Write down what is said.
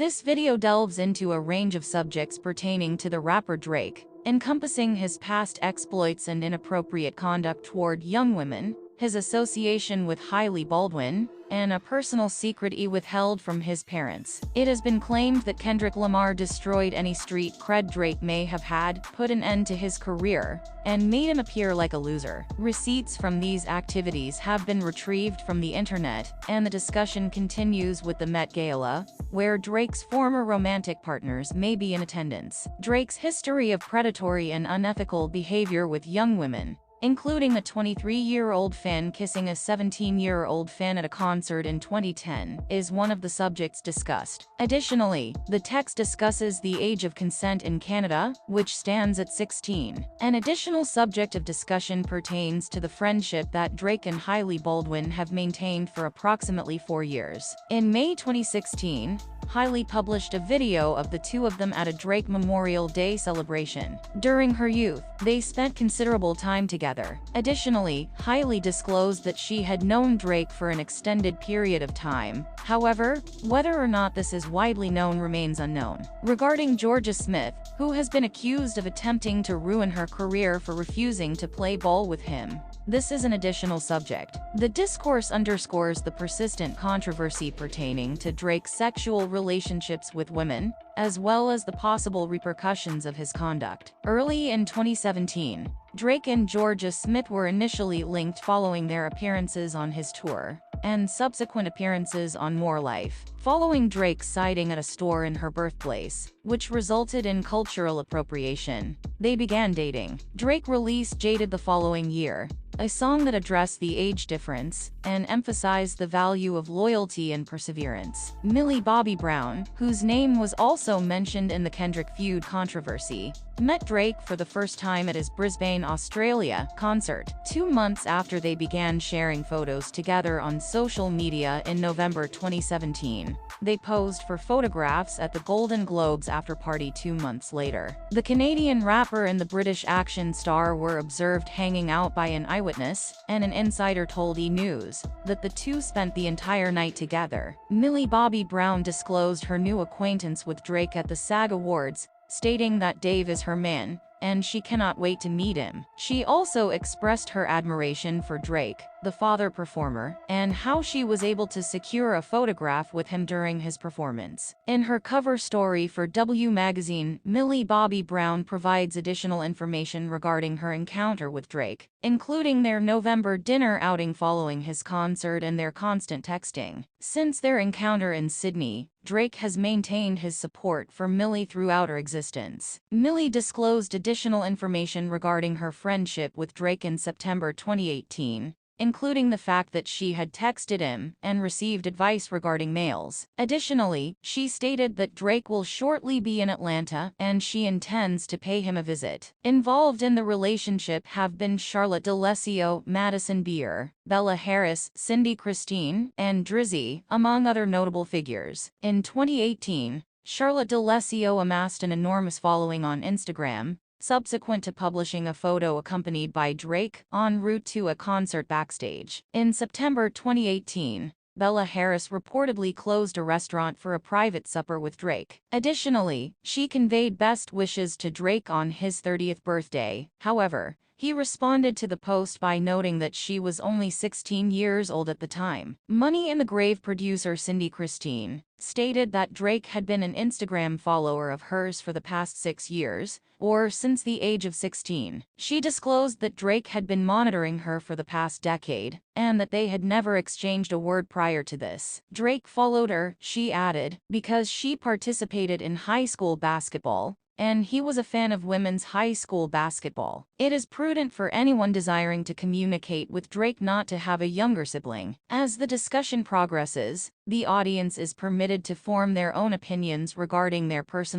This video delves into a range of subjects pertaining to the rapper Drake, encompassing his past exploits and inappropriate conduct toward young women, his association with Hailey Baldwin, and a personal secret he withheld from his parents. It has been claimed that Kendrick Lamar destroyed any street cred Drake may have had, put an end to his career, and made him appear like a loser. Receipts from these activities have been retrieved from the internet, and the discussion continues with the Met Gala, where Drake's former romantic partners may be in attendance. Drake's history of predatory and unethical behavior with young women, including a 23-year-old fan kissing a 17-year-old fan at a concert in 2010, is one of the subjects discussed. Additionally, the text discusses the age of consent in Canada, which stands at 16. An additional subject of discussion pertains to the friendship that Drake and Hailey Baldwin have maintained for approximately 4 years. In May 2016, Hailey published a video of the two of them at a Drake Memorial Day celebration. During her youth, they spent considerable time together. Additionally, Hailey disclosed that she had known Drake for an extended period of time. However, whether or not this is widely known remains unknown. Regarding Georgia Smith, who has been accused of attempting to ruin her career for refusing to play ball with him, this is an additional subject. The discourse underscores the persistent controversy pertaining to Drake's sexual relationships with women, as well as the possible repercussions of his conduct. Early in 2017, Drake and Georgia Smith were initially linked following their appearances on his tour and subsequent appearances on More Life, following Drake's sighting at a store in her birthplace, which resulted in cultural appropriation. They began dating. Drake released Jaded the following year, a song that addressed the age difference and emphasized the value of loyalty and perseverance. Millie Bobby Brown, whose name was also mentioned in the Kendrick feud controversy, met Drake for the first time at his Brisbane, Australia, concert, 2 months after they began sharing photos together on social media in November 2017. They posed for photographs at the Golden Globes after party 2 months later. The Canadian rapper and the British action star were observed hanging out by an eyewitness, and an insider told E! News that the two spent the entire night together. Millie Bobby Brown disclosed her new acquaintance with Drake at the SAG Awards, stating that Dave is her man, and she cannot wait to meet him. She also expressed her admiration for Drake, the father performer, and how she was able to secure a photograph with him during his performance. In her cover story for W Magazine, Millie Bobby Brown provides additional information regarding her encounter with Drake, including their November dinner outing following his concert and their constant texting. Since their encounter in Sydney, Drake has maintained his support for Millie throughout her existence. Millie disclosed additional information regarding her friendship with Drake in September 2018, including the fact that she had texted him and received advice regarding males. Additionally, she stated that Drake will shortly be in Atlanta and she intends to pay him a visit. Involved in the relationship have been Charlotte D'Alessio, Madison Beer, Bella Harris, Cindy Christine, and Drizzy, among other notable figures. In 2018, Charlotte D'Alessio amassed an enormous following on Instagram, subsequent to publishing a photo accompanied by Drake en route to a concert backstage. In September 2018, Bella Harris reportedly closed a restaurant for a private supper with Drake. Additionally, she conveyed best wishes to Drake on his 30th birthday. However, he responded to the post by noting that she was only 16 years old at the time. Money in the Grave producer Cindy Christine stated that Drake had been an Instagram follower of hers for the past 6 years, or since the age of 16. She disclosed that Drake had been monitoring her for the past decade, and that they had never exchanged a word prior to this. Drake followed her, she added, because she participated in high school basketball, and he was a fan of women's high school basketball. It is prudent for anyone desiring to communicate with Drake not to have a younger sibling. As the discussion progresses, the audience is permitted to form their own opinions regarding their personal